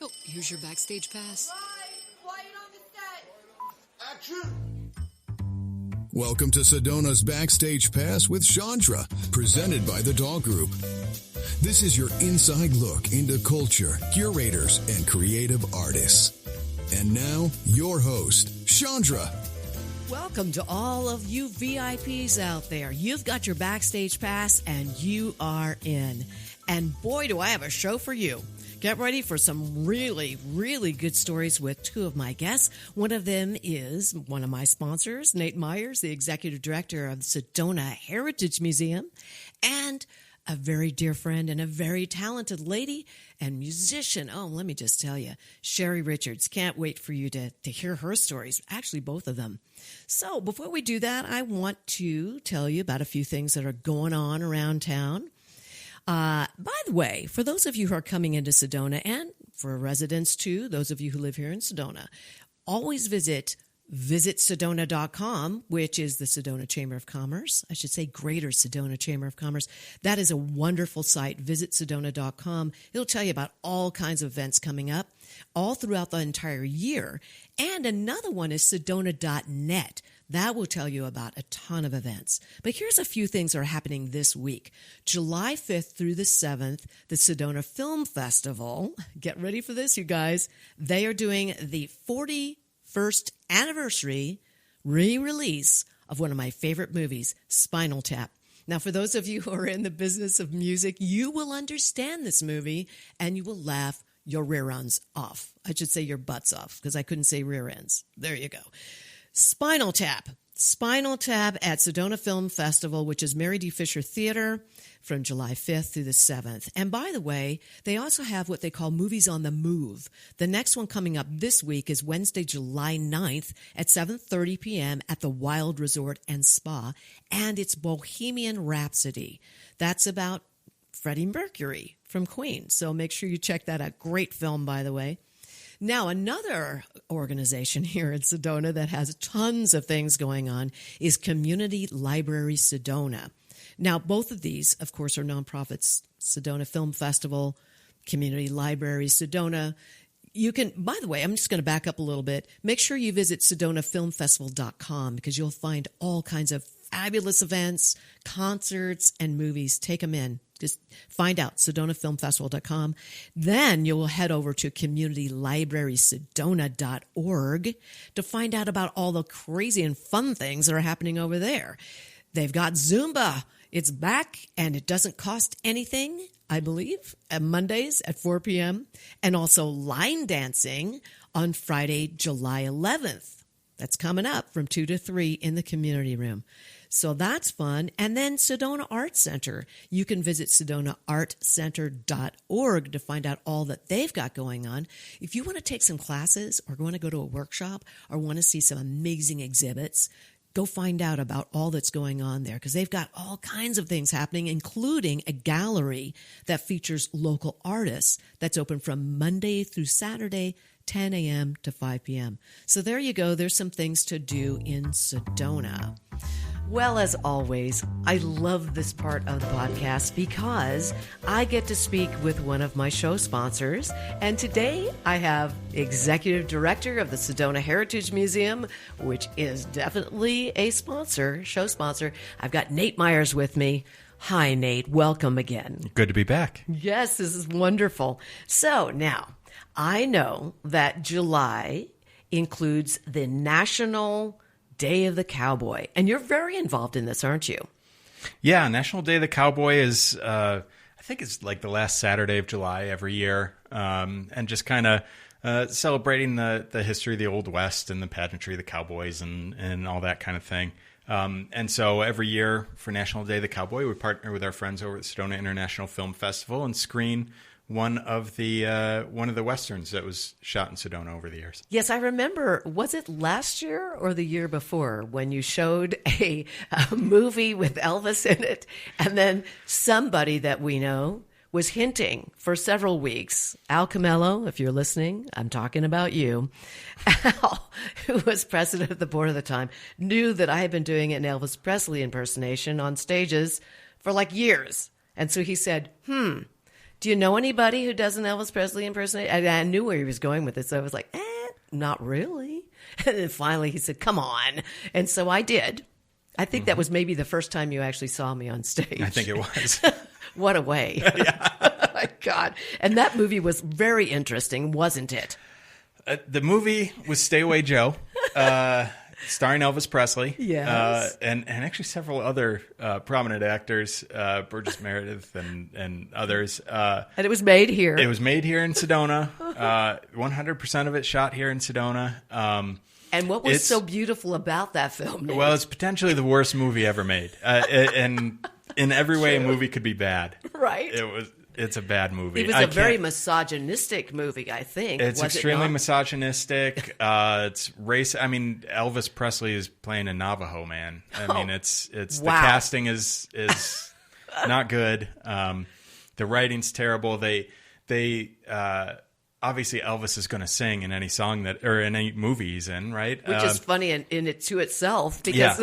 Oh, here's your Backstage pass. Quiet on the set. Action! Welcome to Sedona's Backstage Pass with Shondra, presented by the Dog Group. This is your inside look into culture, curators, and creative artists. And now, your host, Shondra. Welcome to all of you VIPs out there. You've got your Backstage Pass and you are in. And boy, do I have a show for you. Get ready for some really, really good stories with two of my guests. One of them is one of my sponsors, Nate Meyers, the executive director of the Sedona Heritage Museum, and a very dear friend and a very talented lady and musician. Oh, let me just tell you, Shaeri Richards. Can't wait for you to hear her stories, actually both of them. So before we do that, I want to tell you about a few things that are going on around town. By the way, for those of you who are coming into Sedona, and for residents too, those of you who live here in Sedona, always visit visitsedona.com, which is the Sedona Chamber of Commerce. I should say Greater Sedona Chamber of Commerce. That is a wonderful site, visitsedona.com. It'll tell you about all kinds of events coming up all throughout the entire year. And another one is sedona.net. That will tell you about a ton of events. But here's a few things that are happening this week. July 5th through the 7th, the Sedona Film Festival. Get ready for this, you guys. They are doing the 41st anniversary re-release of one of my favorite movies, Spinal Tap. Now, for those of you who are in the business of music, you will understand this movie and you will laugh your rear ends off. I should say your butts off because I couldn't say rear ends. There you go. Spinal Tap at Sedona Film Festival, which is Mary D. Fisher Theater from July 5th through the 7th. And by the way, they also have what they call Movies on the Move. The next one coming up this week is Wednesday, July 9th at 7:30 p.m. at the Wild Resort and Spa. And it's Bohemian Rhapsody. That's about Freddie Mercury from Queen. So make sure you check that out. Great film, by the way. Now, another organization here in Sedona that has tons of things going on is Community Library Sedona. Now, both of these, of course, are nonprofits. Sedona Film Festival, Community Library Sedona. You can, by the way, I'm just going to back up a little bit. Make sure you visit sedonafilmfestival.com because you'll find all kinds of fabulous events, concerts, and movies. Take them in. Just find out, sedonafilmfestival.com. Then you will head over to communitylibrarysedona.org to find out about all the crazy and fun things that are happening over there. They've got Zumba. It's back, and it doesn't cost anything, I believe, at Mondays at 4 p.m. And also line dancing on Friday, July 11th. That's coming up from 2 to 3 in the community room. So that's fun. And then Sedona Art Center. You can visit sedonaartcenter.org to find out all that they've got going on. If you want to take some classes or want to go to a workshop or want to see some amazing exhibits, go find out about all that's going on there because they've got all kinds of things happening, including a gallery that features local artists that's open from Monday through Saturday, 10 a.m. to 5 p.m. So there you go. There's some things to do in Sedona. Well, as always, I love this part of the podcast because I get to speak with one of my show sponsors. And today I have Executive Director of the Sedona Heritage Museum, which is definitely a sponsor, show sponsor. I've got Nate Meyers with me. Hi, Nate. Welcome again. Good to be back. Yes, this is wonderful. So now I know that July includes the National Day of the Cowboy. And you're very involved in this, aren't you? Yeah, National Day of the Cowboy is, I think it's like the last Saturday of July every year. And just kind of celebrating the history of the Old West and the pageantry of the cowboys and all that kind of thing. And so every year for National Day of the Cowboy, we partner with our friends over at Sedona International Film Festival and screen one of the Westerns that was shot in Sedona over the years. Yes, I remember. Was it last year or the year before when you showed a movie with Elvis in it? And then somebody that we know was hinting for several weeks. Al Camello, if you're listening, I'm talking about you. Al, who was president of the board at the time, knew that I had been doing an Elvis Presley impersonation on stages for like years. And so he said, Do you know anybody who does an Elvis Presley impersonation? I knew where he was going with it, so I was like, not really. And then finally he said, come on. And so I did. I think that was maybe the first time you actually saw me on stage. I think it was. What a way. Yeah. Oh, my God. And that movie was very interesting, wasn't it? The movie was Stay Away Joe, starring Elvis Presley. Yes. And actually several other prominent actors, Burgess Meredith and others. And it was made here. It was made here in Sedona. 100% of it shot here in Sedona. And what was so beautiful about that film, Nate? Well, it's potentially the worst movie ever made. And in every way, a movie could be bad. Right. It's a bad movie. It was a very misogynistic movie, I think. It's extremely misogynistic. It's race. I mean, Elvis Presley is playing a Navajo man. I mean, it's the casting is not good. The writing's terrible. They obviously Elvis is going to sing in any song or in any movie he's in, right? Which is funny in it to itself because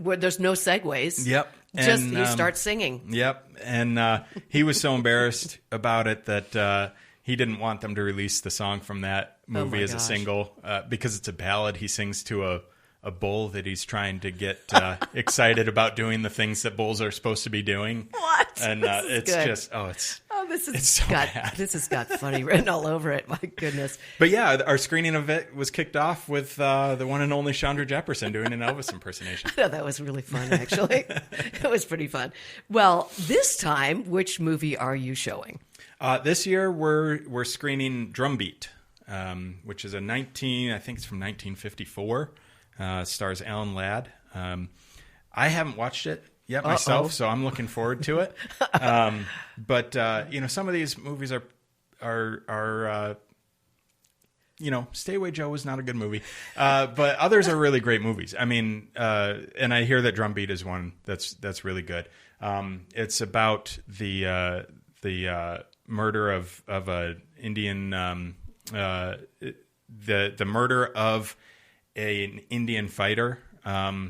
where there's no segues. Yep. Just you start singing. Yep. And he was so embarrassed about it that he didn't want them to release the song from that movie as a single because it's a ballad. He sings to a bull that he's trying to get excited about doing the things that bulls are supposed to be doing. What? And it's good. Just, this has got funny written all over it. My goodness. But yeah, our screening of it was kicked off with the one and only Shondra Jefferson doing an Elvis impersonation. I thought that was really fun, actually. It was pretty fun. Well, this time, which movie are you showing? This year, we're screening Drumbeat, which is I think it's from 1954. Stars Alan Ladd. I haven't watched it yet myself, so I'm looking forward to it. But some of these movies are Stay Away Joe is not a good movie, but others are really great movies. I mean, and I hear that Drumbeat is one that's really good. It's about the murder of an Indian, the murder of an Indian fighter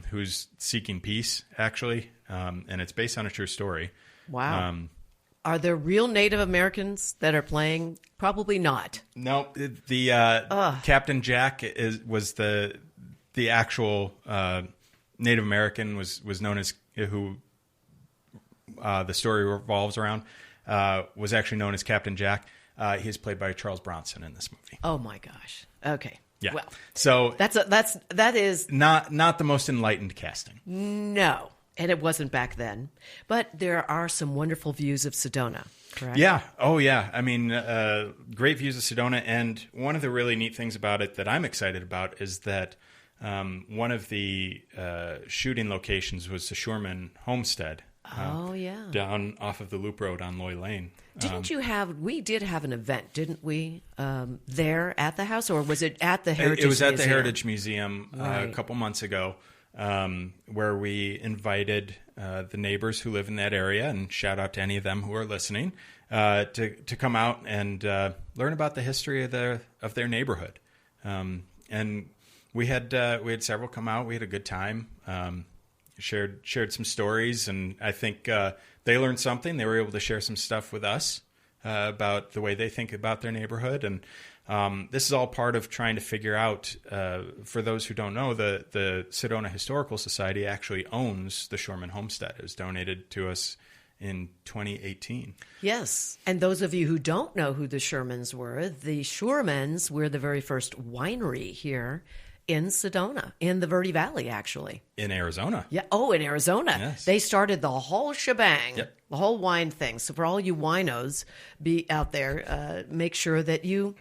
who's seeking peace, actually, and it's based on a true story. Wow. Are there real Native Americans that are playing? Probably not. No, the Captain Jack was the actual Native American was known as who the story revolves around. Was actually known as Captain Jack. He's played by Charles Bronson in this movie. Oh my gosh. Okay. Yeah. Well, so that is not the most enlightened casting. No, and it wasn't back then. But there are some wonderful views of Sedona, correct? Yeah. Oh, yeah. I mean, great views of Sedona, and one of the really neat things about it that I'm excited about is that one of the shooting locations was the Shoreman Homestead. Oh, yeah. Down off of the Loop Road on Loy Lane. We did have an event, didn't we, there at the house, or was it at the Heritage Museum? It was at the Heritage Museum a couple months ago, where we invited the neighbors who live in that area, and shout out to any of them who are listening, to come out and learn about the history of their neighborhood. And we had several come out. We had a good time. Shared some stories, and I think they learned something. They were able to share some stuff with us about the way they think about their neighborhood, and this is all part of trying to figure out. For those who don't know, the Sedona Historical Society actually owns the Shoreman Homestead. It was donated to us in 2018. Yes, and those of you who don't know who the Shermans were were the very first winery here in Sedona, in the Verde Valley, actually. In Arizona. Yeah. Oh, in Arizona. Yes. They started the whole shebang, Yep. the whole wine thing. So for all you winos be out there, make sure that you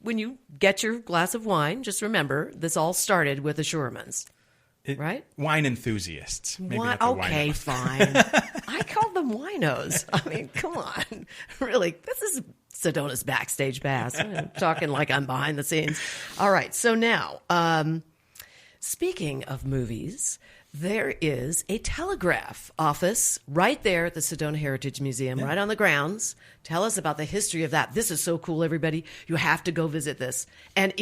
when you get your glass of wine, just remember this all started with the Shermans. Right? Wine enthusiasts. Maybe not the okay, winos. fine. I call them winos. I mean, come on. Really, this is Sedona's Backstage Pass. I'm talking like I'm behind the scenes. All right, so now, speaking of movies, there is a telegraph office right there at the Sedona Heritage Museum, right on the grounds. Tell us about the history of that. This is so cool, everybody. You have to go visit this. And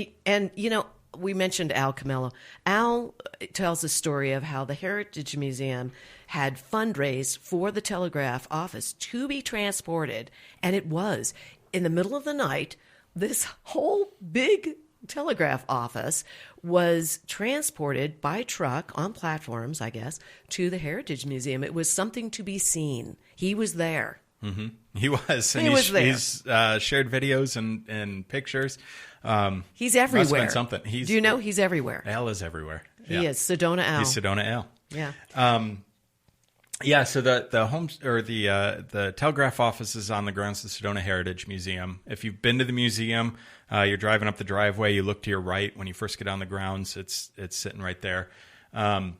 we mentioned Al Camillo. Al tells the story of how the Heritage Museum had fundraised for the telegraph office to be transported, and it was in the middle of the night. This whole big telegraph office was transported by truck on platforms, I guess, to the Heritage Museum. It was something to be seen. He was there. Mm-hmm. He was. And he was there. He's shared videos and pictures. He's everywhere. Must have been something. Do you know he's everywhere? Al is everywhere. He is. Sedona Al. He's Sedona Al. Yeah. Yeah, so the home or the telegraph office is on the grounds of the Sedona Heritage Museum. If you've been to the museum, you're driving up the driveway, you look to your right when you first get on the grounds. It's sitting right there, and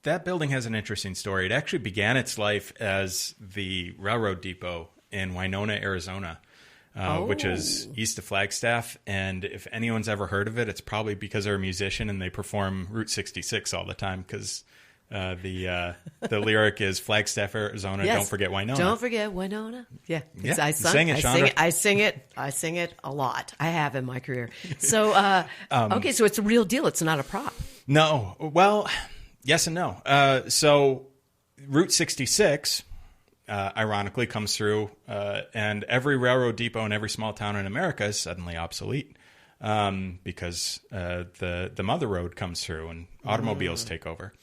that building has an interesting story. It actually began its life as the railroad depot in Winona, Arizona. Which is east of Flagstaff. And if anyone's ever heard of it, it's probably because they're a musician and they perform Route 66 all the time because the lyric is Flagstaff, Arizona, Yes. Don't forget Winona. Don't forget Winona. Yeah. Yeah. I Sing it, Shondra. I sing it a lot. I have in my career. So, okay, so it's a real deal. It's not a prop. No. Well, yes and no. So Route 66... ironically comes through, and every railroad depot in every small town in America is suddenly obsolete because the mother road comes through and automobiles take over.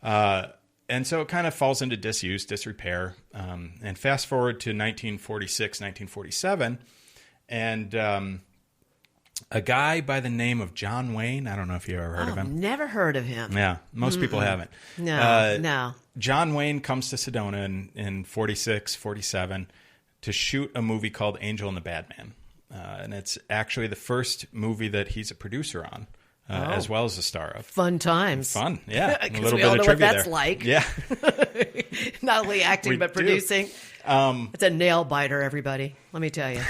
And so it kind of falls into disuse, disrepair. And fast forward to 1946, 1947, and a guy by the name of John Wayne, I don't know if you ever heard of him. Never heard of him. Yeah, most people haven't. No. John Wayne comes to Sedona in 46, 47 to shoot a movie called Angel and the Bad Man. And it's actually the first movie that he's a producer on, as well as a star of. Fun times. Fun, yeah. A Because little we bit all of know what trivia that's there. like. Yeah. Not only acting, We but do. producing. It's a nail biter, everybody. Let me tell you.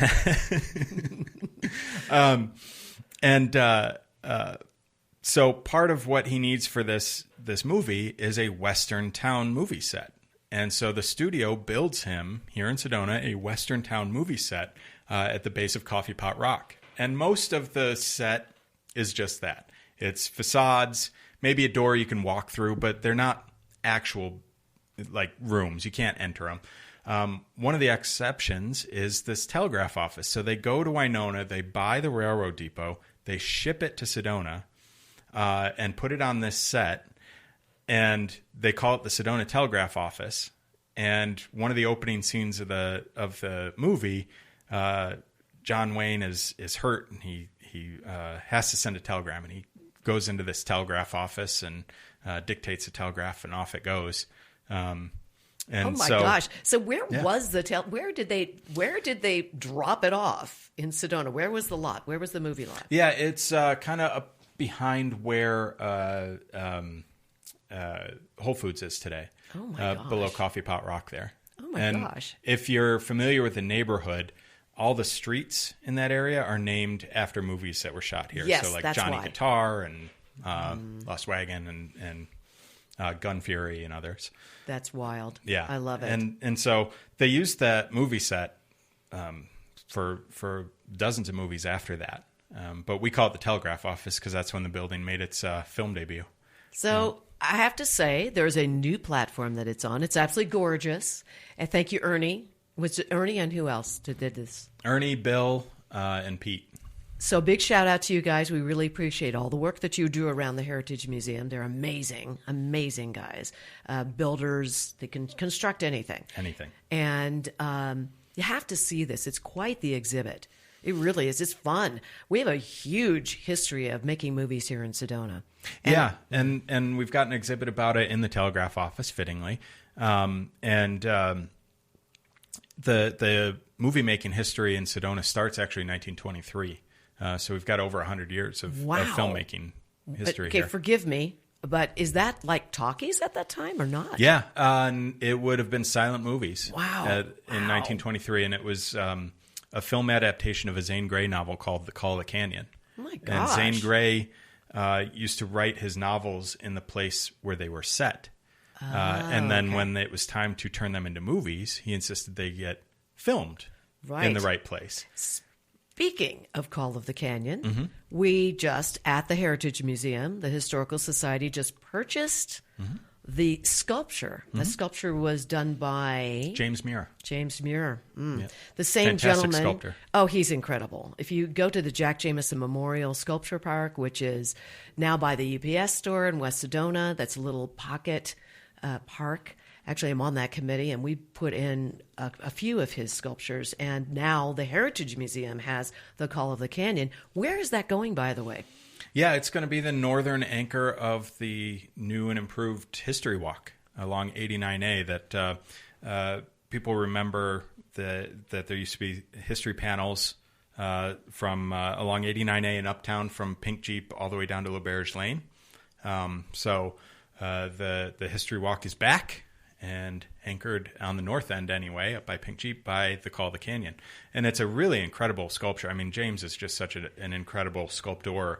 So part of what he needs for this movie is a Western town movie set. And so the studio builds him here in Sedona a Western town movie set at the base of Coffee Pot Rock. And most of the set is just that. It's facades, maybe a door you can walk through, but they're not actual like rooms. You can't enter them. One of the exceptions is this telegraph office. So they go to Winona, they buy the railroad depot, they ship it to Sedona, and put it on this set, and they call it the Sedona Telegraph Office. And one of the opening scenes of the movie, John Wayne is hurt, and he has to send a telegram, and he goes into this telegraph office and dictates a telegraph, and off it goes. And oh my gosh! So where was the where did they drop it off in Sedona? Where was the lot? Where was the movie lot? Yeah, it's kind of up behind where Whole Foods is today. Oh my gosh! Below Coffee Pot Rock there. Oh my gosh! If you're familiar with the neighborhood, all the streets in that area are named after movies that were shot here. Yes, so like that's Johnny why. Guitar and Lost Wagon and Gun Fury and others. That's wild. Yeah, I love it. And so they used that movie set for dozens of movies after that. But we call it the Telegraph Office because that's when the building made its film debut. So I have to say, there's a new platform that it's on. It's absolutely gorgeous. And thank you, Ernie. Was it Ernie and who else did this? Ernie, Bill, and Pete. So big shout out to you guys. We really appreciate all the work that you do around the Heritage Museum. They're amazing, amazing guys. Builders, they can construct anything. Anything. And you have to see this. It's quite the exhibit. It really is. It's fun. We have a huge history of making movies here in Sedona. And we've got an exhibit about it in the Telegraph Office, fittingly. The movie making history in Sedona starts actually in 1923. So we've got over 100 years of filmmaking history Okay, here. forgive me, but is that like talkies at that time or not? Yeah, it would have been silent movies. Wow. In 1923, and it was a film adaptation of a Zane Grey novel called The Call of the Canyon. Oh my And gosh. Zane Grey used to write his novels in the place where they were set. And then when it was time to turn them into movies, he insisted they get filmed in the right place. Speaking of Call of the Canyon, we just, at the Heritage Museum, the Historical Society just purchased the sculpture. The sculpture was done by James Muir. The same Fantastic gentleman. sculptor. Oh, he's incredible. If you go to the Jack Jameson Memorial Sculpture Park, which is now by the UPS store in West Sedona, that's a little pocket park. Actually, I'm on that committee, and we put in a few of his sculptures, and now the Heritage Museum has the Call of the Canyon. Where is that going, by the way? Yeah, it's going to be the northern anchor of the new and improved History Walk along 89A that people remember that there used to be history panels from along 89A in Uptown from Pink Jeep all the way down to LaBerge Lane. So the History Walk is back and anchored on the north end anyway, up by Pink Jeep, by the Call of the Canyon. And it's a really incredible sculpture. I mean, James is just such an incredible sculptor.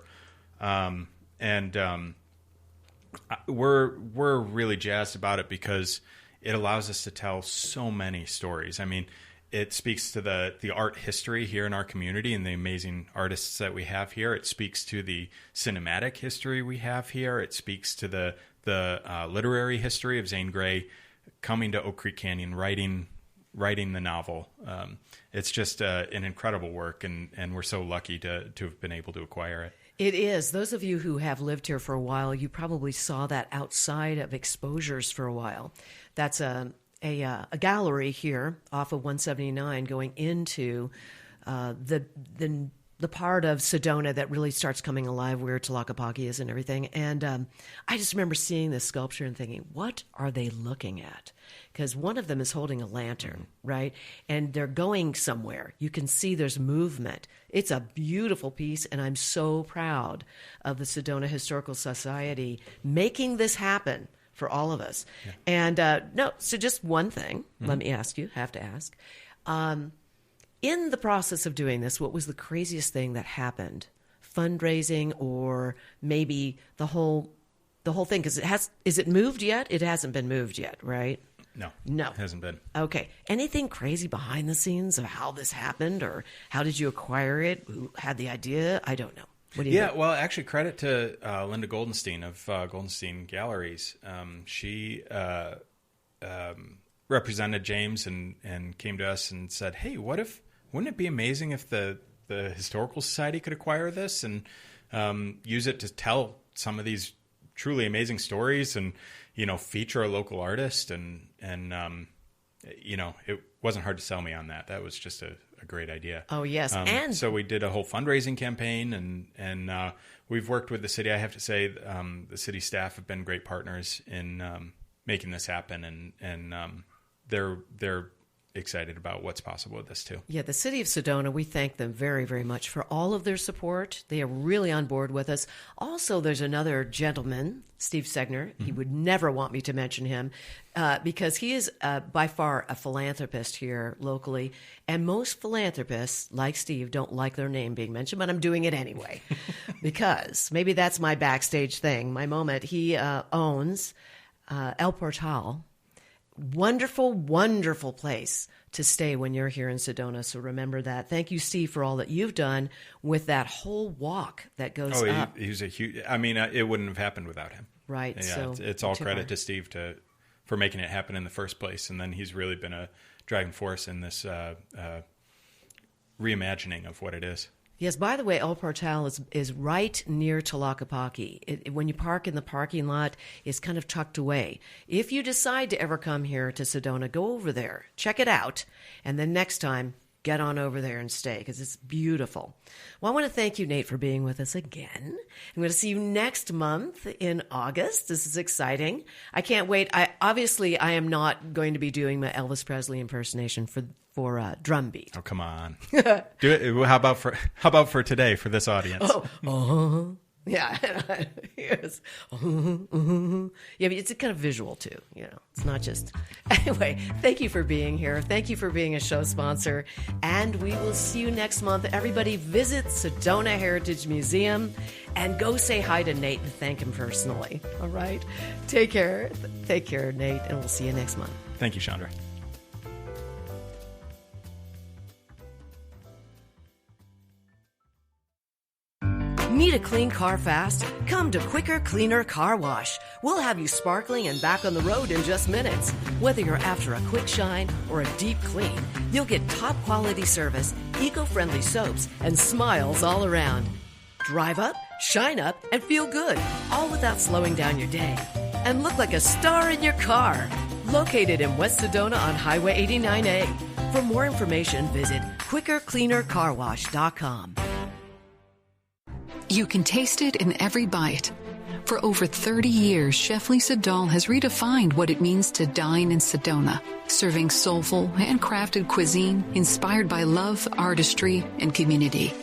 We're really jazzed about it because it allows us to tell so many stories. I mean, it speaks to the art history here in our community and the amazing artists that we have here. It speaks to the cinematic history we have here. It speaks to the literary history of Zane Grey coming to Oak Creek Canyon, writing the novel. It's just an incredible work, and we're so lucky to have been able to acquire it. It is. Those of you who have lived here for a while, you probably saw that outside of Exposures for a while. That's a gallery here off of 179 going into the part of Sedona that really starts coming alive where Tlaquepaque is and everything. And I just remember seeing this sculpture and thinking, what are they looking at? Because one of them is holding a lantern, right? And they're going somewhere. You can see there's movement. It's a beautiful piece, and I'm so proud of the Sedona Historical Society making this happen for all of us. Yeah. And so just one thing, let me ask you, have to ask. In the process of doing this, what was the craziest thing that happened? Fundraising, or maybe the whole thing? Because is it moved yet? It hasn't been moved yet, right? No, it hasn't been. Okay. Anything crazy behind the scenes of how this happened, or how did you acquire it? Who had the idea? I don't know. What do you think? Well, actually, credit to Linda Goldenstein of Goldenstein Galleries. She represented James and came to us and said, "Hey, wouldn't it be amazing if the Historical Society could acquire this and use it to tell some of these truly amazing stories and, feature a local artist?" And it wasn't hard to sell me on that. That was just a great idea. Oh, yes. And so we did a whole fundraising campaign, and we've worked with the city. I have to say the city staff have been great partners in making this happen, and they're excited about what's possible with this too. Yeah, the city of Sedona, we thank them very, very much for all of their support. They are really on board with us. Also, there's another gentleman, Steve Segner. He would never want me to mention him because he is by far a philanthropist here locally. And most philanthropists, like Steve, don't like their name being mentioned, but I'm doing it anyway because maybe that's my backstage thing, my moment. He owns El Portal. Wonderful, wonderful place to stay when you're here in Sedona. So remember that. Thank you, Steve, for all that you've done with that whole walk that goes up. He's a huge. I mean, it wouldn't have happened without him. Right. Yeah, so it's all credit to Steve for making it happen in the first place, and then he's really been a driving force in this reimagining of what it is. Yes, by the way, El Portal is right near Tlaquepaque. When you park in the parking lot, it's kind of tucked away. If you decide to ever come here to Sedona, go over there, check it out, and then next time, get on over there and stay because it's beautiful. Well, I want to thank you, Nate, for being with us again. I'm going to see you next month in August. This is exciting. I can't wait. I am not going to be doing my Elvis Presley impersonation for Drumbeat. Oh, come on. Do it. How about for today for this audience? Yeah. Yes. Yeah, but it's a kind of visual too. It's not just. Anyway, thank you for being here. Thank you for being a show sponsor. And we will see you next month. Everybody visit Sedona Heritage Museum and go say hi to Nate and thank him personally. All right. Take care. Take care, Nate. And we'll see you next month. Thank you, Shondra. Need a clean car fast? Come to Quicker Cleaner Car Wash. We'll have you sparkling and back on the road in just minutes. Whether you're after a quick shine or a deep clean, you'll get top quality service, eco-friendly soaps, and smiles all around. Drive up, shine up, and feel good, all without slowing down your day. And look like a star in your car. Located in West Sedona on Highway 89A. For more information, visit quickercleanercarwash.com. You can taste it in every bite. For over 30 years, Chef Lisa Dahl has redefined what it means to dine in Sedona, serving soulful, handcrafted cuisine inspired by love, artistry, and community.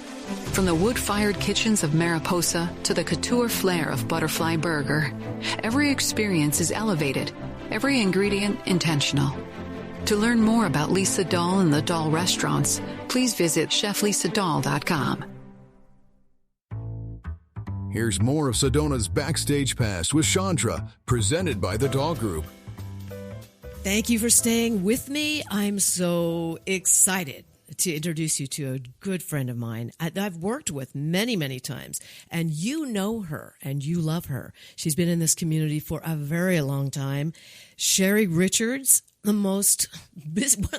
From the wood-fired kitchens of Mariposa to the couture flair of Butterfly Burger, every experience is elevated, every ingredient intentional. To learn more about Lisa Dahl and the Dahl restaurants, please visit cheflisadahl.com. Here's more of Sedona's Backstage Pass with Shondra, presented by the Dahl Group. Thank you for staying with me. I'm so excited to introduce you to a good friend of mine I've worked with many, many times, and you know her and you love her. She's been in this community for a very long time. Shaeri Richards, one of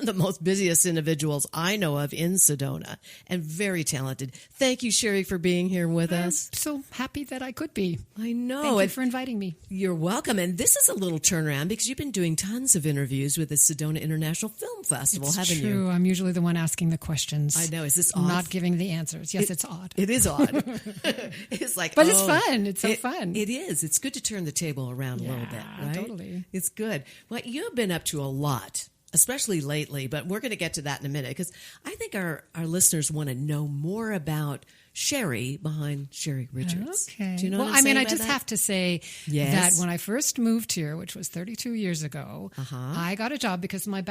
the most busiest individuals I know of in Sedona, and very talented. Thank you, Shaeri, for being here with us. I'm so happy that I could be. I know. Thank you for inviting me. You're welcome. And this is a little turnaround because you've been doing tons of interviews with the Sedona International Film Festival, haven't you? True. I'm usually the one asking the questions. I know. Is this odd? Not giving the answers. Yes, it's odd. It is odd. It's like, but it's fun. It's so fun. It is. It's good to turn the table around a little bit, right? Totally. It's good. Well, you've been up to a lot, especially lately, but we're going to get to that in a minute because I think our listeners want to know more about Shaeri behind Shaeri Richards. Okay. Do you know well, what I'm saying I about just that? have to say that when I first moved here, which was 32 years ago, I got a job because my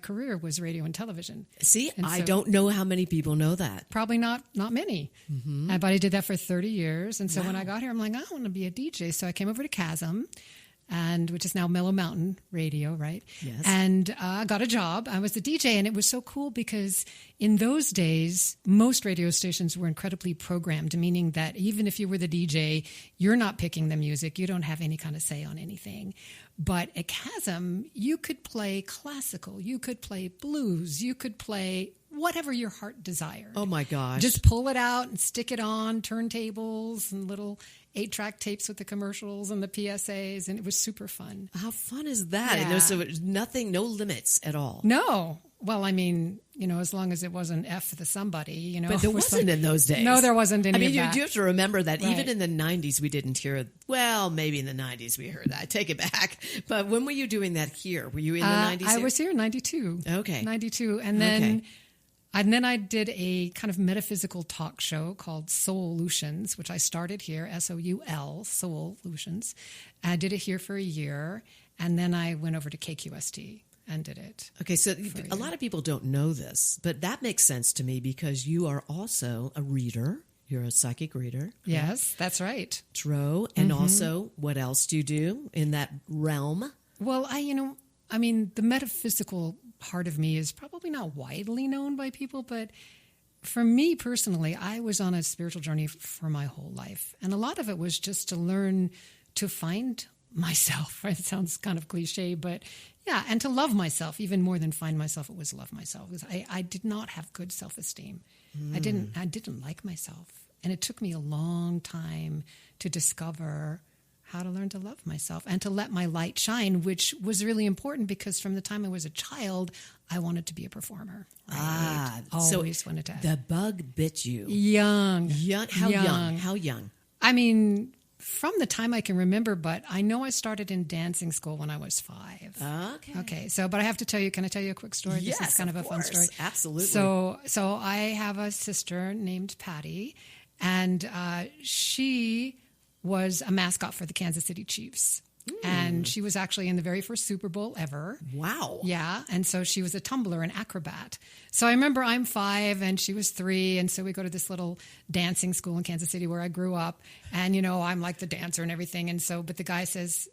career was radio and television. See, I don't know how many people know that. Probably not many. Mm-hmm. But I did that for 30 years. And so when I got here, I'm like, I want to be a DJ. So I came over to Chasm, which is now Mellow Mountain Radio, right? Yes. And I got a job. I was the DJ, and it was so cool because in those days, most radio stations were incredibly programmed, meaning that even if you were the DJ, you're not picking the music. You don't have any kind of say on anything. But at Chasm, you could play classical, you could play blues, you could play whatever your heart desired. Oh, my gosh. Just pull it out and stick it on turntables and little 8-track tapes with the commercials and the PSAs, and it was super fun. How fun is that? Yeah. And there's no limits at all. No. Well, I mean, as long as it wasn't F the somebody, But there wasn't in those days. No, there wasn't any of that. You have to remember that Right. even in the 90s, we didn't hear it. Well, maybe in the 90s we heard that. I take it back. But when were you doing that here? Were you in the 90s? I was here in 92. Okay. 92. And then I did a kind of metaphysical talk show called Soulutions, which I started here, SOUL, Soulutions. I did it here for a year, and then I went over to KQST and did it. Okay, so a lot of people don't know this, but that makes sense to me because you are also a reader. You're a psychic reader. Yes, that's right. True. And also, what else do you do in that realm? Well, the metaphysical part of me is probably not widely known by people, but for me personally, I was on a spiritual journey for my whole life. And a lot of it was just to learn to find myself. It sounds kind of cliche, but yeah, and to love myself even more than find myself. It was love myself. I did not have good self-esteem. I didn't like myself. And it took me a long time to discover how to learn to love myself and to let my light shine, which was really important because from the time I was a child, I wanted to be a performer. Right? Always wanted to. The bug bit you. Young. How young? How young? I mean, from the time I can remember, but I know I started in dancing school when I was 5. Okay. So, but I have to tell you, can I tell you a quick story? Yes, this is kind of a fun story. Absolutely. So I have a sister named Patty, and she was a mascot for the Kansas City Chiefs. And she was actually in the very first Super Bowl ever. Wow. Yeah. And so she was a tumbler, an acrobat. So I remember I'm 5 and she was 3. And so we go to this little dancing school in Kansas City where I grew up. And, I'm like the dancer and everything. And so, but the guy says,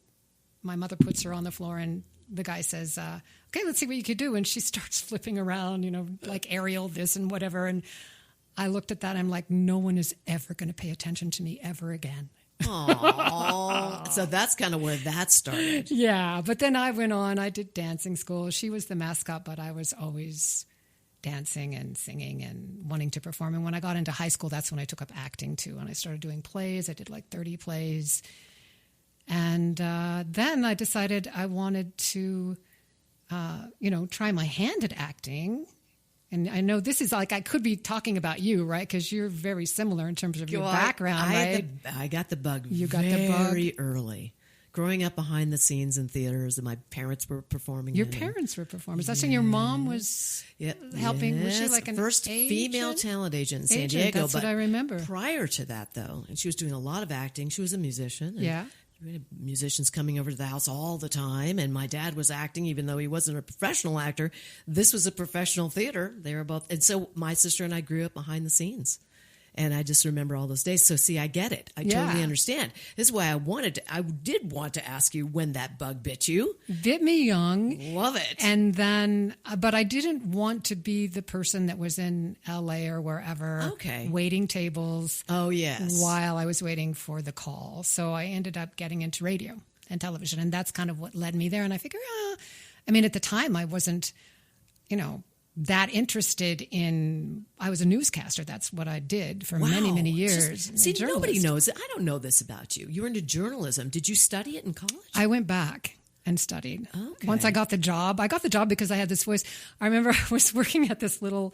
my mother puts her on the floor and the guy says, okay, let's see what you could do. And she starts flipping around, like aerial this and whatever. And I looked at that and I'm like, no one is ever going to pay attention to me ever again. Aww. So that's kind of where that started. Yeah. But then I went on, I did dancing school. She was the mascot, but I was always dancing and singing and wanting to perform. And when I got into high school, that's when I took up acting too. And I started doing plays. I did like 30 plays. And then I decided I wanted to, try my hand at acting. And I know this is like, I could be talking about you, right? Because you're very similar in terms of your background, right? I got the bug You got the bug very early. Growing up behind the scenes in theaters, and my parents were performing. Your parents were performers. That's when your mom was helping. Was she like an first female talent agent in San Diego? That's what I remember. Prior to that, though, and she was doing a lot of acting. She was a musician. Yeah. We had musicians coming over to the house all the time, and my dad was acting, even though he wasn't a professional actor. This was a professional theater. They were both, and so my sister and I grew up behind the scenes. And I just remember all those days. So, see, I get it. I totally understand. This is why I did want to ask you when that bug bit you. Bit me young. Love it. And then, but I didn't want to be the person that was in LA or wherever. Okay. Waiting tables. Oh, yes. While I was waiting for the call. So I ended up getting into radio and television. And that's kind of what led me there. And I figured, at the time I wasn't, that interested in, I was a newscaster. That's what I did for many, many years. See, nobody knows it. I don't know this about you. You were into journalism. Did you study it in college? I went back and studied. Okay. Once I got the job because I had this voice. I remember I was working at this little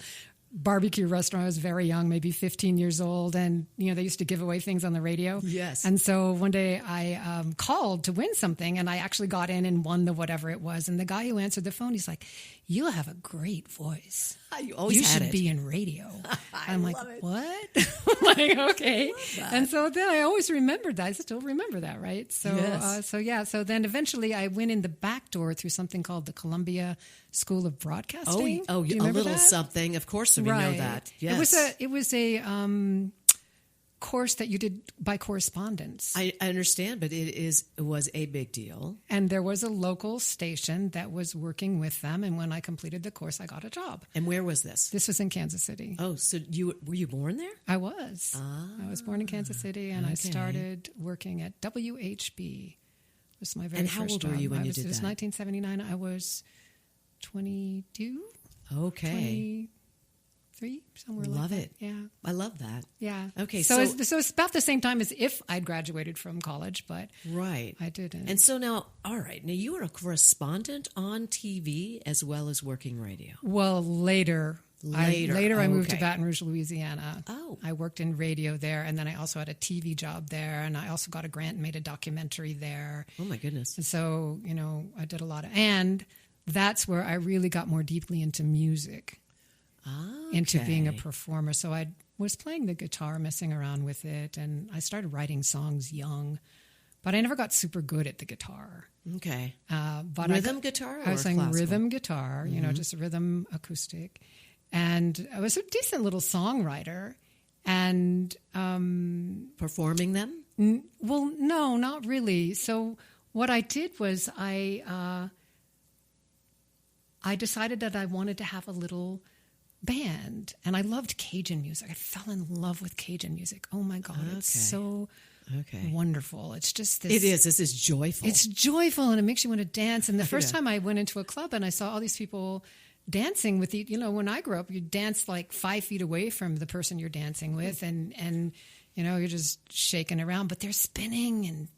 barbecue restaurant. I was very young, maybe 15 years old. And, they used to give away things on the radio. Yes. And so one day I called to win something, and I actually got in and won the whatever it was. And the guy who answered the phone, he's like, "You have a great voice. You should be in radio." I'm like, "What?" I'm like, okay. And so then I always remembered that. I still remember that, right? So, yes. So then eventually I went in the back door through something called the Columbia School of Broadcasting. Oh, do you a remember little that? something. Of course, we know that. Yes. It was a course that you did by correspondence. I understand, but it was a big deal. And there was a local station that was working with them. And when I completed the course, I got a job. And where was this? This was in Kansas City. Oh, so were you born there? I was. I was born in Kansas City, and I started working at WHB. It was my very first job. And how old were you when you did that? It was 1979. I was 22. Okay. 23, somewhere love like that. it. Yeah. I love that. Yeah. Okay. So it's about the same time as if I'd graduated from college, but right. I didn't. And so now, all right. Now you were a correspondent on TV as well as working radio. Well, later I moved to Baton Rouge, Louisiana. Oh. I worked in radio there, and then I also had a TV job there, and I also got a grant and made a documentary there. Oh, my goodness. And so, I did a lot and that's where I really got more deeply into music. Into being a performer. So I was playing the guitar, messing around with it, and I started writing songs young, but I never got super good at the guitar. Okay. But rhythm guitar or I was saying classical? rhythm guitar, just rhythm acoustic. And I was a decent little songwriter. And performing them? Well, no, not really. So what I did was I decided that I wanted to have a little band, and I loved Cajun music. I fell in love with Cajun music. Oh my God, it's so wonderful. It's just this. It is. This is joyful. It's joyful, and it makes you want to dance. And the first time I went into a club and I saw all these people dancing with when I grew up, you dance like 5 feet away from the person you're dancing with, and you're just shaking around, but they're spinning and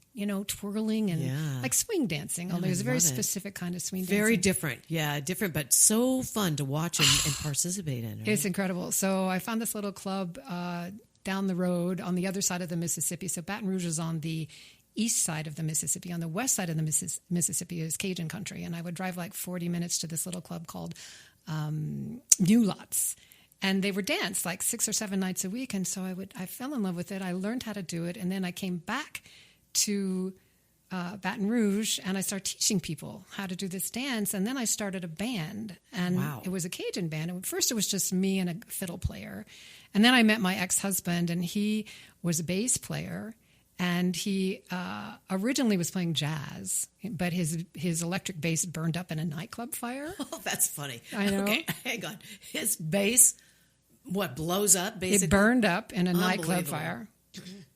twirling and like swing dancing. Although there's a very specific kind of swing dancing. Very different. Yeah, different, but so fun to watch and participate in. Right? It's incredible. So I found this little club down the road on the other side of the Mississippi. So Baton Rouge is on the east side of the Mississippi. On the west side of the Mississippi is Cajun country. And I would drive like 40 minutes to this little club called New Lots. And they would dance like 6 or 7 nights a week. And so I fell in love with it. I learned how to do it. And then I came back to Baton Rouge, and I started teaching people how to do this dance. And then I started a band, and it was a Cajun band. And first it was just me and a fiddle player. And then I met my ex-husband, and he was a bass player. And he originally was playing jazz, but his electric bass burned up in a nightclub fire. Oh, that's funny. I know. Okay, hang on. His bass What, blows up, basically? It burned up in a nightclub fire.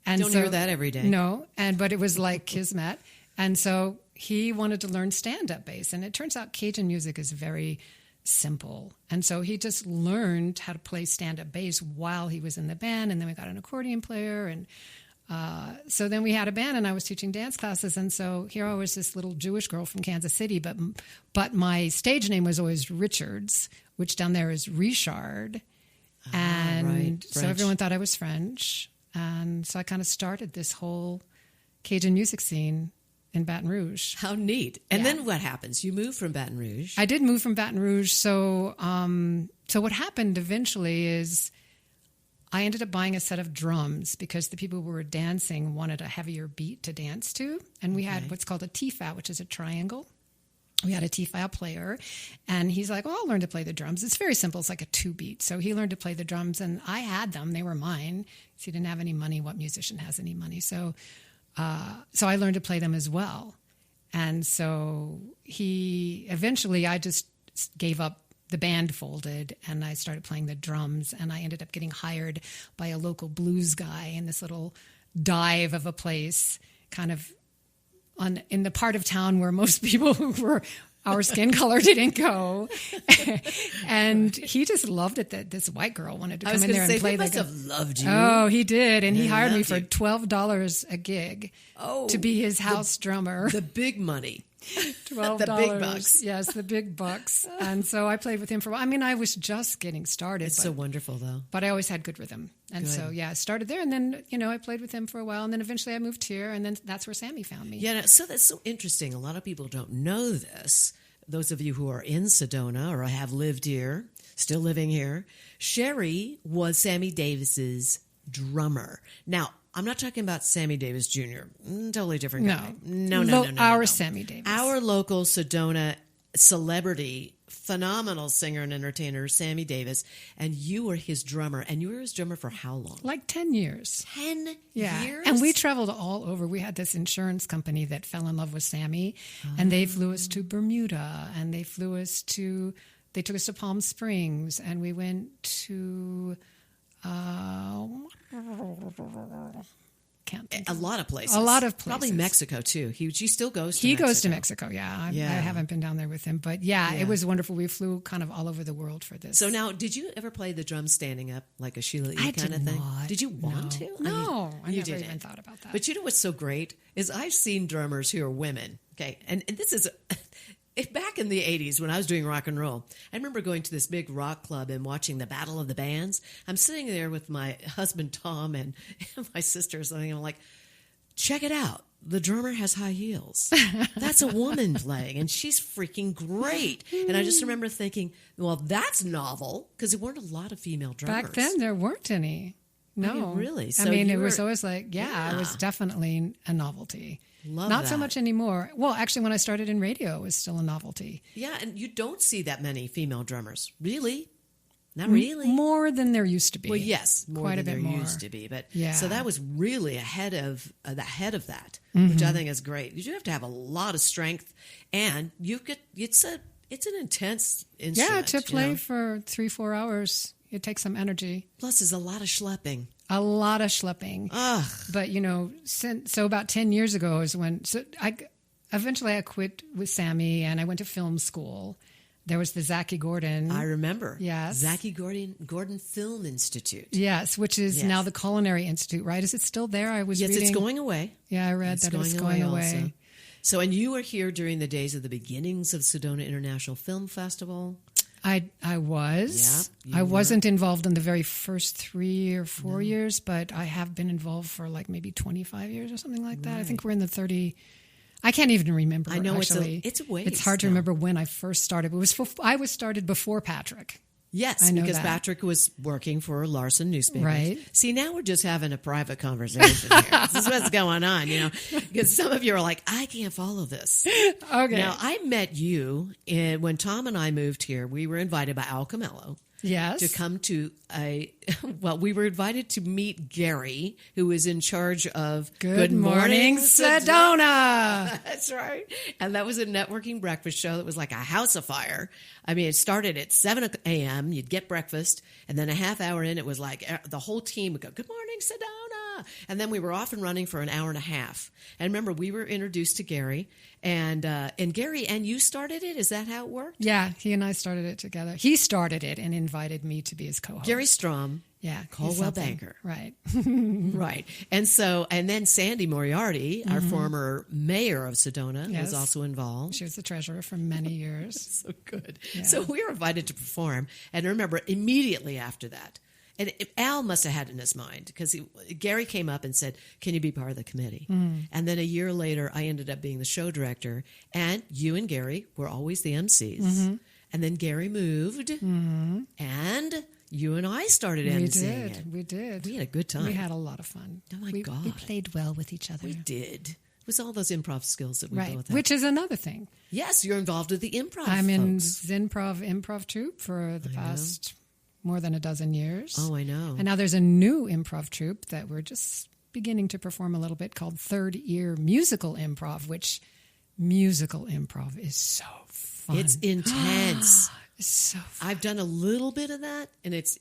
And Don't hear that every day. No, but it was like kismet. And so he wanted to learn stand-up bass. And it turns out Cajun music is very simple. And so he just learned how to play stand-up bass while he was in the band. And then we got an accordion player. And so then we had a band, and I was teaching dance classes. And so here I was, this little Jewish girl from Kansas City. But my stage name was always Richards, which down there is Richard. And right. so everyone thought I was French. And so I kind of started this whole Cajun music scene in Baton Rouge. How neat. And then what happens? You move from Baton Rouge. I did move from Baton Rouge. So what happened eventually is I ended up buying a set of drums because the people who were dancing wanted a heavier beat to dance to. And we had what's called a T-file, which is a triangle. We had a T-file player, and he's like, well, I'll learn to play the drums. It's very simple. It's like a 2-beat. So he learned to play the drums, and I had them. They were mine. So he didn't have any money. What musician has any money? So I learned to play them as well. And so I just gave up. The band folded, and I started playing the drums, and I ended up getting hired by a local blues guy in this little dive of a place, kind of in the part of town where most people who were our skin color didn't go. And he just loved it that this white girl wanted to come in there and play the guitar. He must have loved you. Oh, he did. And he hired me for $12 a gig to be his house drummer. The big money. $12. The big bucks. Yes, the big bucks. And so I played with him for a while. I mean, I was just getting started. It's so wonderful, though. But I always had good rhythm. And so, I started there. And then, I played with him for a while. And then eventually I moved here. And then that's where Sammy found me. Yeah, so that's so interesting. A lot of people don't know this. Those of you who are in Sedona or have lived here, still living here, Shaeri was Sammy Davis's drummer. Now, I'm not talking about Sammy Davis Jr. Totally different guy. No. Our Sammy Davis. Our local Sedona celebrity, phenomenal singer and entertainer, Sammy Davis, and you were his drummer. And you were his drummer for how long? Like 10 years. 10 years? And we traveled all over. We had this insurance company that fell in love with Sammy, and they flew us to Bermuda, and they took us to Palm Springs, and we went to... can't think a lot of places. Probably Mexico too. He still goes to Mexico. He goes to Mexico, I haven't been down there with him. But it was wonderful. We flew kind of all over the world for this. So now, did you ever play the drums standing up like a Sheila E. kind of thing? Did you want to? No, I never even thought about that. But you know what's so great is I've seen drummers who are women, okay? And this is... Back in the 80s when I was doing rock and roll, I remember going to this big rock club and watching the Battle of the Bands. I'm sitting there with my husband, Tom, and my sister or something, and I'm like, check it out. The drummer has high heels. That's a woman playing, and she's freaking great. And I just remember thinking, well, that's novel, because there weren't a lot of female drummers. Back then, there weren't any. No. I mean, really? So it was always like, it was definitely a novelty. Not so much anymore. Well, actually, when I started in radio, it was still a novelty. Yeah, and you don't see that many female drummers. Really? Not really. More than there used to be. Well, yes, more than there used to be. But so that was really ahead of that, which I think is great. You have to have a lot of strength, and it's an intense instrument. Yeah, to play for 3-4 hours, it takes some energy. Plus, there's a lot of schlepping. A lot of schlepping. Ugh. But, so about 10 years ago is when... So eventually I quit with Sammy, and I went to film school. There was the Zachy Gordon. I remember. Yes. Zachy Gordon Film Institute. Yes, which is now the Culinary Institute, right? Is it still there? I was reading... Yes, it's going away. Yeah, I read that it's going away. Also. So, and you were here during the days of the beginnings of Sedona International Film Festival. I was. Yeah, I wasn't involved in the very first 3 or 4 years, but I have been involved for like maybe 25 years or something like that. Right. I think we're in the 30. I can't even remember. I know actually. it's a ways. It's hard to remember when I first started. I was started before Patrick. Yes, because Patrick was working for Larson Newspapers. Right. See, now we're just having a private conversation here. This is what's going on, because some of you are like, I can't follow this. Okay. Now, I met you when Tom and I moved here. We were invited by Al Camello, Yes. to come to we were invited to meet Gary, who is in charge of Good Morning Sedona. That's right. And that was a networking breakfast show that was like a house of fire. I mean, it started at 7 a.m. You'd get breakfast, and then a half hour in, it was like the whole team would go, Good Morning Sedona. And then we were off and running for an hour and a half. And remember, we were introduced to Gary, and Gary, and you started it? Is that how it worked? Yeah, he and I started it together. He started it and invited me to be his co-host. Gary Strom. Yeah, Caldwell Banker. Right. Right. And then Sandy Moriarty, our former mayor of Sedona, was also involved. She was the treasurer for many years. So good. Yeah. So we were invited to perform. And remember, immediately after that, and Al must have had it in his mind, because Gary came up and said, can you be part of the committee? And then a year later, I ended up being the show director. And you and Gary were always the MCs. And then Gary moved. And you and I started emceeing it. We did. We had a good time. We had a lot of fun. Oh, my God. We played well with each other. We did. It was all those improv skills that we both had. Which is another thing. Yes, you're involved with the improv. I'm in folks. improv troupe for the past more than a dozen years. Oh, I know. And now there's a new improv troupe that we're just beginning to perform a little bit called Third Ear Musical Improv, which musical improv is so fun. It's intense. It's so fun. I've done a little bit of that, and it's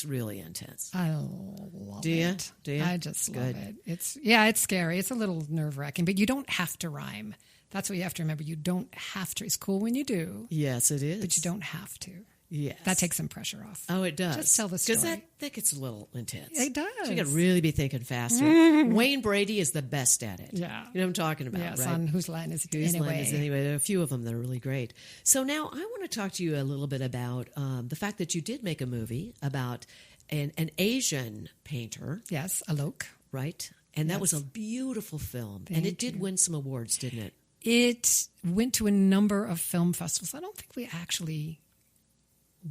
really intense. I love Do you? it. Do you? I just love Good. it. It's scary. It's a little nerve-wracking, but you don't have to rhyme. That's what you have to remember. You don't have to. It's cool when you do. Yes, it is. But you don't have to. Yes. That takes some pressure off. Oh, it does. Just tell the story. Because that gets a little intense. It does. So you got to really be thinking faster. Wayne Brady is the best at it. Yeah. You know what I'm talking about, Yes, right? on Whose Line Is It Whose Anyway? Line Is It Anyway? There are a few of them that are really great. So now I want to talk to you a little bit about the fact that you did make a movie about an Asian painter. Yes, Alok. Right? And that was a beautiful film. And it did win some awards, didn't it? It went to a number of film festivals. I don't think we actually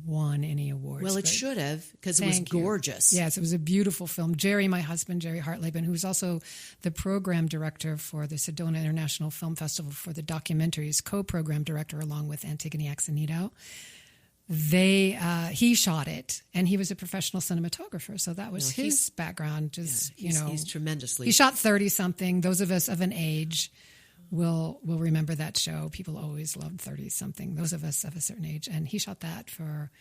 won any awards. Well, it but should have, because it was thank you. gorgeous. Yes, it was a beautiful film. Jerry, my husband, Jerry Hartleben, who's also the program director for the Sedona International Film Festival for the documentaries, co-program director along with Antigone Axanito. He shot it, and he was a professional cinematographer, so that was his background. He's tremendously. He shot 30-something. Those of us of an age will remember that show. People always loved 30-something. Those of us of a certain age, and he shot that for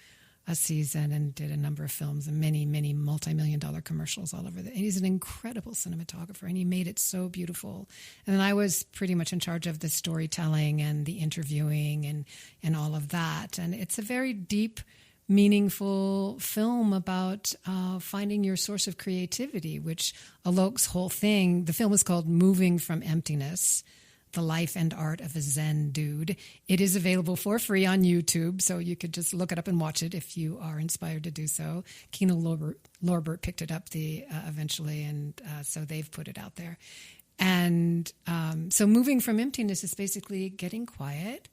a season and did a number of films and many, many multi-million-dollar commercials all over. And he's an incredible cinematographer, and he made it so beautiful. And then I was pretty much in charge of the storytelling and the interviewing and all of that. And it's a very deep, meaningful film about finding your source of creativity, which Alok's whole thing, the film is called Moving from Emptiness, The Life and Art of a Zen Dude. It is available for free on YouTube, so you could just look it up and watch it if you are inspired to do so. Kino Lorber picked it up eventually, and so they've put it out there. And so moving from emptiness is basically getting quiet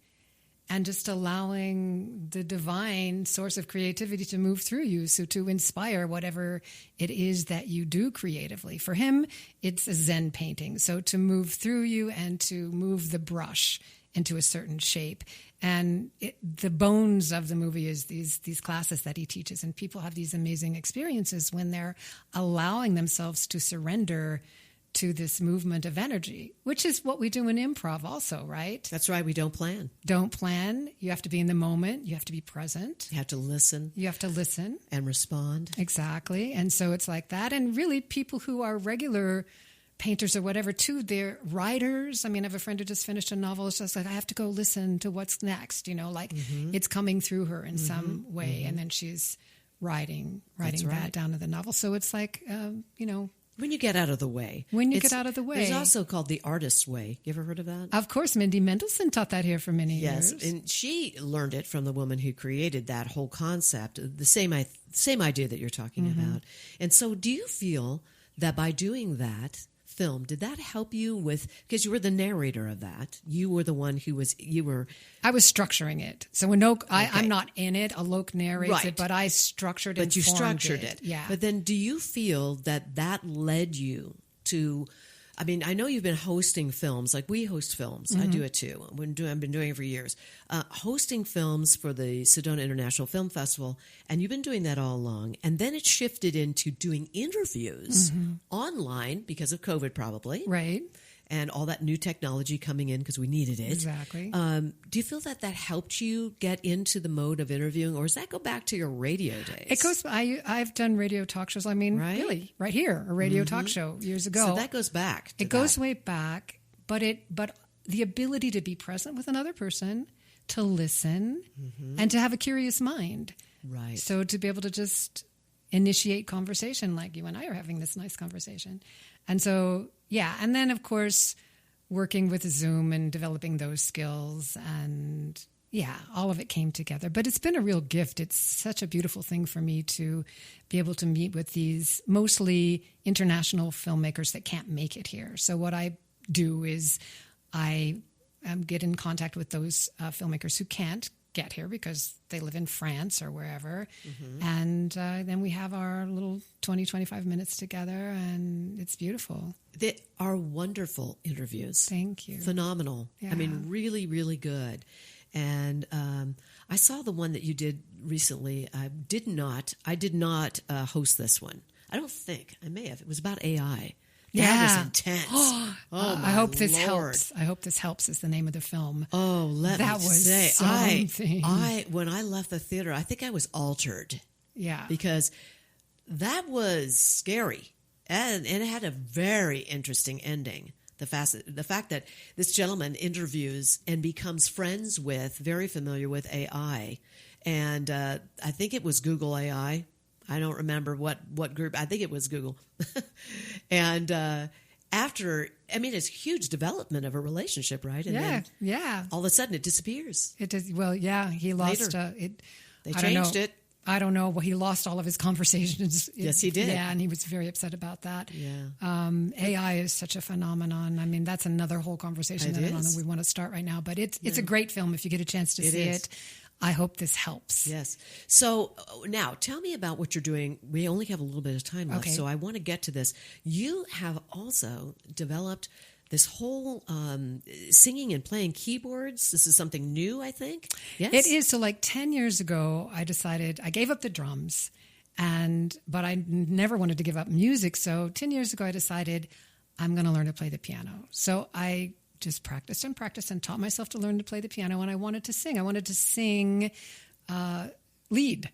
and just allowing the divine source of creativity to move through you, so to inspire whatever it is that you do creatively. For him, it's a Zen painting, so to move through you and to move the brush into a certain shape. And the bones of the movie is these classes that he teaches, and people have these amazing experiences when they're allowing themselves to surrender to this movement of energy, which is what we do in improv also, right? That's right. We don't plan. Don't plan. You have to be in the moment. You have to be present. You have to listen. You have to listen. And respond. Exactly. And so it's like that. And really people who are regular painters or whatever too, they're writers. I mean, I have a friend who just finished a novel. It's just like, I have to go listen to what's next, it's coming through her in some way. And then she's writing that down to the novel. So it's like, when you get out of the way. Get out of the way. There's also called the artist's way. You ever heard of that? Of course. Mindy Mendelsohn taught that here for many years. Yes, and she learned it from the woman who created that whole concept, the same idea that you're talking about. And so do you feel that by doing that film, did that help you with, because you were the narrator of that, you were the one who was, I was structuring it. So when I'm not in it, Alok narrates it, but I structured it. But you structured it. Yeah. But then do you feel that led you to I mean, I know you've been hosting films, like we host films. I do it too. I've been doing it for years. Hosting films for the Sedona International Film Festival, and you've been doing that all along. And then it shifted into doing interviews online because of COVID, probably. Right. And all that new technology coming in because we needed it. Exactly. Do you feel that helped you get into the mode of interviewing, or does that go back to your radio days? It goes. I've done radio talk shows. I mean, Right? really, right here, a radio talk show years ago. So that goes back. It goes way back, but the ability to be present with another person, to listen, and to have a curious mind. Right. So to be able to just initiate conversation, like you and I are having this nice conversation, and so. Yeah, and then, of course, working with Zoom and developing those skills, and yeah, all of it came together. But it's been a real gift. It's such a beautiful thing for me to be able to meet with these mostly international filmmakers that can't make it here. So what I do is I get in contact with those filmmakers who can't get here because they live in France or wherever. And then we have our little 20, 25 minutes together, and it's beautiful. They are wonderful interviews. Thank you. Phenomenal. Yeah. I mean, really, really good. And I saw the one that you did recently. I did not host this one. I don't think. I may have. It was about AI. That was intense. I hope this Lord. helps. I hope this helps is the name of the film. Oh, That me was say, something. when I left the theater, I think I was altered Yeah. because that was scary, and it had a very interesting ending. The fact that this gentleman interviews and becomes friends with, very familiar with AI, and I think it was Google AI. I don't remember what group. I think it was Google. And after, I mean, it's huge development of a relationship, right? And then all of a sudden it disappears. It does. Well, yeah, he lost it. They I don't changed know. it. I don't know. Well, he lost all of his conversations. Yes, he did. Yeah, and he was very upset about that. Yeah. AI is such a phenomenon. I mean, that's another whole conversation that I don't know we want to start right now. But it's a great film if you get a chance to see it. I hope this helps. Yes. So now tell me about what you're doing. We only have a little bit of time left, so I want to get to this. You have also developed this whole singing and playing keyboards. This is something new, I think. Yes, it is. So like 10 years ago, I decided I gave up the drums, but I never wanted to give up music. So 10 years ago, I decided I'm going to learn to play the piano. So I just practiced and taught myself to learn to play the piano. And I wanted to sing. I wanted to sing lead.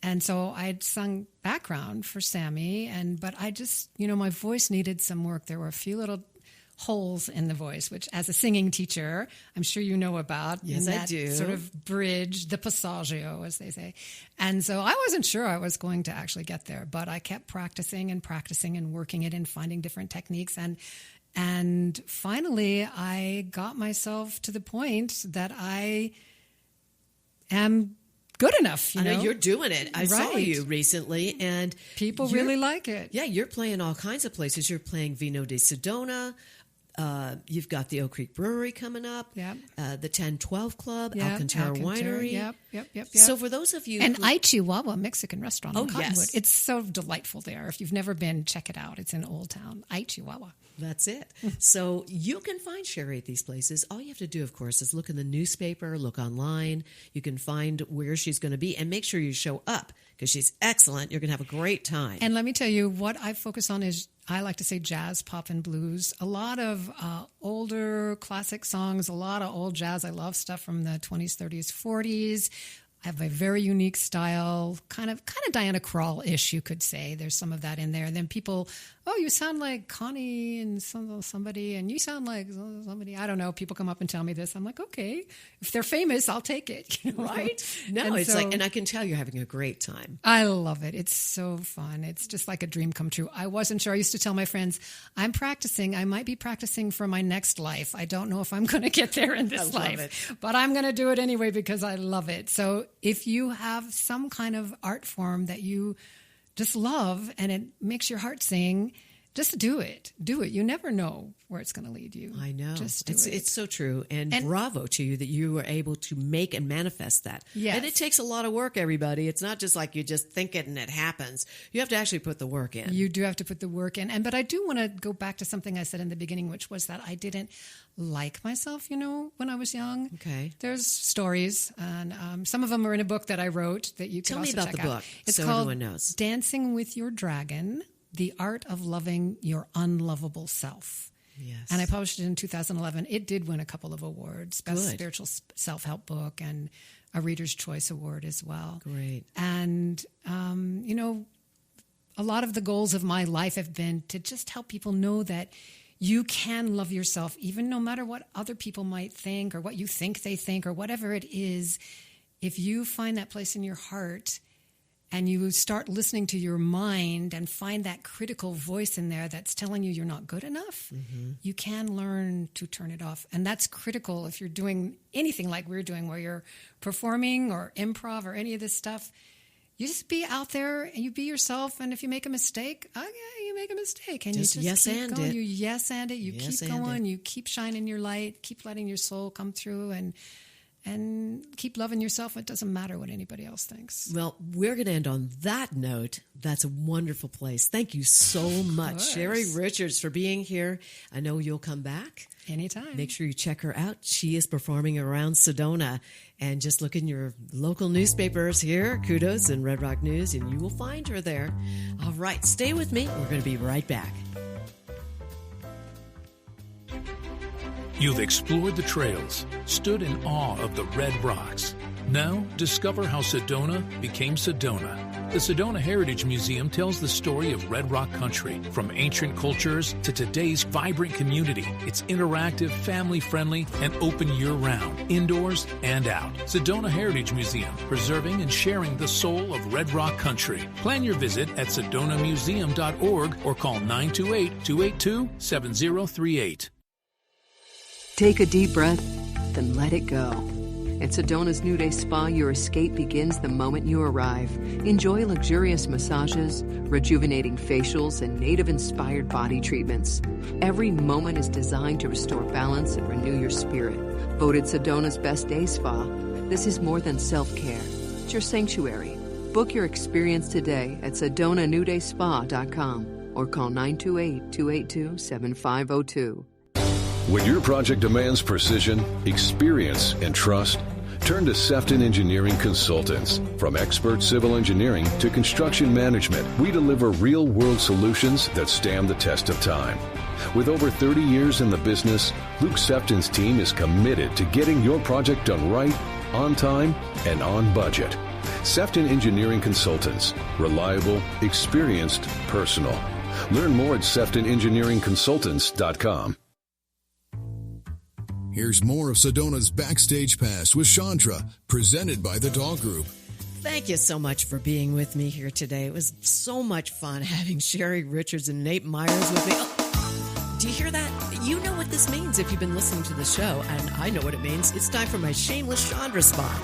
And so I'd sung background for Sammy. But I just, my voice needed some work. There were a few little holes in the voice, which as a singing teacher, I'm sure you know about. Yes, that I do. Sort of bridge, the passaggio, as they say. And so I wasn't sure I was going to actually get there, but I kept practicing and working it and finding different techniques. And finally, I got myself to the point that I am good enough. I know you're doing it. I saw Right. you recently, and People really like it. Yeah, you're playing all kinds of places. You're playing Vino de Sedona. You've got the Oak Creek Brewery coming up. Yep. The 1012 Club, Yep, Alcantara Winery. Yep. So for those of you And who, Chihuahua Mexican restaurant in Cottonwood. yes. It's so delightful there. If you've never been, check it out. It's in Old Town. Chihuahua. that's it. So you can find Shaeri at these places. All you have to do, of course, is look in the newspaper, look online. You can find where she's going to be, and make sure you show up because she's excellent. You're going to have a great time. And let me tell you, what I focus on is, I like to say jazz, pop, and blues. A lot of older classic songs, a lot of old jazz. I love stuff from the 20s, 30s, 40s. I have a very unique style, kind of Diana Krall-ish, you could say. There's some of that in there. And then people, you sound like Connie and somebody, and you sound like somebody. I don't know. People come up and tell me this. I'm like, okay, if they're famous, I'll take it. Right? No, And it's so- and I can tell you're having a great time. I love it. It's so fun. It's just like a dream come true. I wasn't sure. I used to tell my friends, I'm practicing. I might be practicing for my next life. I don't know if I'm going to get there in this love life, but I'm going to do it anyway because I love it. So if you have some kind of art form that you just love and it makes your heart sing, just do it. Do it. You never know where it's going to lead you. I know. Just do it. It's so true. And bravo to you that you were able to make and manifest that. Yes. And it takes a lot of work, everybody. It's not just like you just think it and it happens. You have to actually put the work in. You do have to put the work in. But I do want to go back to something I said in the beginning, which was that I didn't like myself, when I was young. Okay. There's stories, and some of them are in a book that I wrote that you can Tell also me about check the out. book It's so called everyone knows. Dancing with Your Dragon, The Art of Loving Your Unlovable Self. Yes. And I published it in 2011. It did win a couple of awards, Best Good. Spiritual Self-Help Book and a Reader's Choice Award as well. Great. And, a lot of the goals of my life have been to just help people know that you can love yourself, even no matter what other people might think or what you think they think or whatever it is. If you find that place in your heart and you start listening to your mind and find that critical voice in there that's telling you you're not good enough, you can learn to turn it off. And that's critical if you're doing anything like we're doing, where you're performing or improv or any of this stuff. You just be out there and you be yourself. And if you make a mistake, you make a mistake. And Just you just yes keep and going. it. You yes and it. You Yes keep and going. it. You keep shining your light. Keep letting your soul come through and keep loving yourself. It doesn't matter what anybody else thinks. Well, we're going to end on that note. That's a wonderful place. Thank you so much, course. Shaeri Richards, for being here. I know you'll come back. Anytime. Make sure you check her out. She is performing around Sedona. And just look in your local newspapers here, Kudos and Red Rock News, and you will find her there. All right, stay with me. We're going to be right back. You've explored the trails, stood in awe of the red rocks. Now, discover how Sedona became Sedona. The Sedona Heritage Museum tells the story of Red Rock country, from ancient cultures to today's vibrant community. It's interactive, family-friendly, and open year-round, indoors and out. Sedona Heritage Museum, preserving and sharing the soul of Red Rock country. Plan your visit at sedonamuseum.org or call 928-282-7038. Take a deep breath, then let it go. At Sedona's New Day Spa, your escape begins the moment you arrive. Enjoy luxurious massages, rejuvenating facials, and native-inspired body treatments. Every moment is designed to restore balance and renew your spirit. Voted Sedona's Best Day Spa, this is more than self-care. It's your sanctuary. Book your experience today at SedonaNewDaySpa.com or call 928-282-7502. When your project demands precision, experience, and trust, turn to Sefton Engineering Consultants. From expert civil engineering to construction management, we deliver real-world solutions that stand the test of time. With over 30 years in the business, Luke Sefton's team is committed to getting your project done right, on time, and on budget. Sefton Engineering Consultants. Reliable, experienced, personal. Learn more at SeftonEngineeringConsultants.com. Here's more of Sedona's Backstage Pass with Shondra, presented by the Doll Group. Thank you so much for being with me here today. It was so much fun having Shaeri Richards and Nate Meyers with me. Oh, do you hear that? You know what this means if you've been listening to the show, and I know what it means. It's time for my shameless Shondra spot.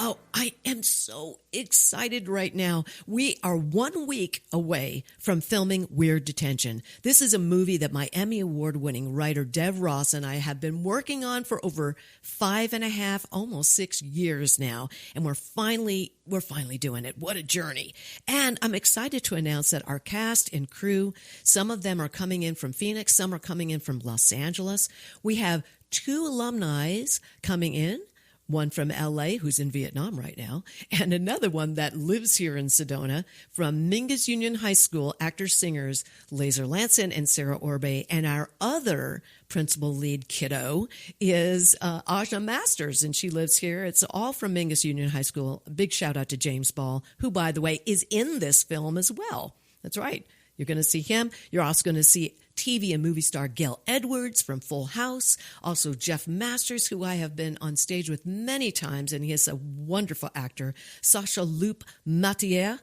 Oh, I am so excited right now. We are 1 week away from filming Weird Detention. This is a movie that my Emmy Award-winning writer Dev Ross and I have been working on for over 5.5, almost 6 years now, and we're finally doing it. What a journey. And I'm excited to announce that our cast and crew, some of them are coming in from Phoenix, some are coming in from Los Angeles. We have 2 alumni coming in. One from L.A., who's in Vietnam right now, and another one that lives here in Sedona from Mingus Union High School, actors-singers Laser Lanson and Sarah Orbe. And our other principal lead kiddo is Aja Masters, and she lives here. It's all from Mingus Union High School. A big shout-out to James Ball, who, by the way, is in this film as well. That's right. You're going to see him. You're also going to see TV and movie star Gail Edwards from Full House. Also Jeff Masters, who I have been on stage with many times, and he is a wonderful actor. Sacha Loup Matier.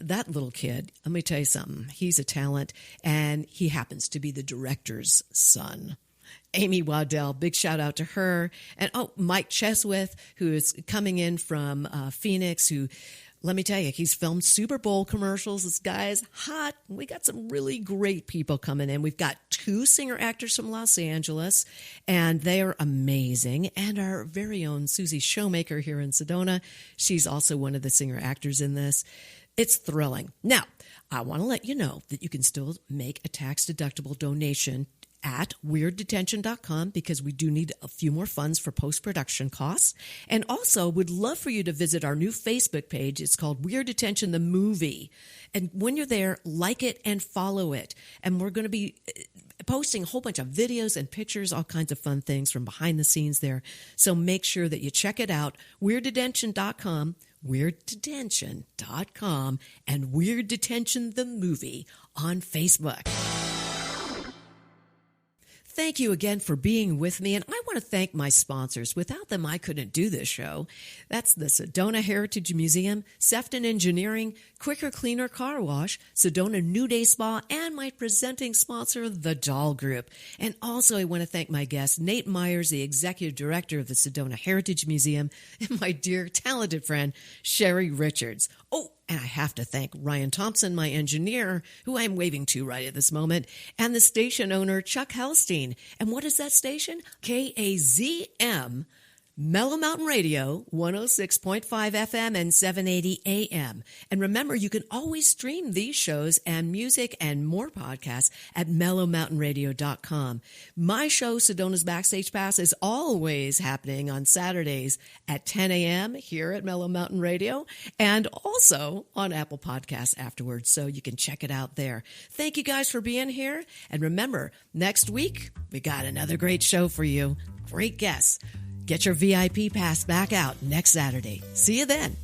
That little kid, let me tell you something. He's a talent, and he happens to be the director's son. Amy Waddell, big shout out to her. And Mike Cheswith, who is coming in from Phoenix, who let me tell you, he's filmed Super Bowl commercials. This guy is hot. We got some really great people coming in. We've got 2 singer-actors from Los Angeles, and they are amazing. And our very own Susie Showmaker here in Sedona, she's also one of the singer-actors in this. It's thrilling. Now, I want to let you know that you can still make a tax-deductible donation at WeirdDetention.com because we do need a few more funds for post-production costs. And also would love for you to visit our new Facebook page. It's called Weird Detention, the Movie. And when you're there, like it and follow it. And we're going to be posting a whole bunch of videos and pictures, all kinds of fun things from behind the scenes there. So make sure that you check it out. WeirdDetention.com, WeirdDetention.com, and Weird Detention, the Movie on Facebook. Thank you again for being with me, and I want to thank my sponsors. Without them, I couldn't do this show. That's the Sedona Heritage Museum, Sefton Engineering, Quicker Cleaner Car Wash, Sedona New Day Spa, and my presenting sponsor, The Doll Group. And also, I want to thank my guest, Nate Meyers, the Executive Director of the Sedona Heritage Museum, and my dear, talented friend, Shaeri Richards. Oh, and I have to thank Ryan Thompson, my engineer, who I'm waving to right at this moment, and the station owner, Chuck Hellstein. And what is that station? KAZM, Mellow Mountain Radio, 106.5 FM and 780 AM. And remember, you can always stream these shows and music and more podcasts at mellowmountainradio.com. My show, Sedona's Backstage Pass, is always happening on Saturdays at 10 a.m. here at Mellow Mountain Radio and also on Apple Podcasts afterwards, so you can check it out there. Thank you guys for being here. And remember, next week, we got another great show for you. Great guests. Get your VIP pass back out next Saturday. See you then.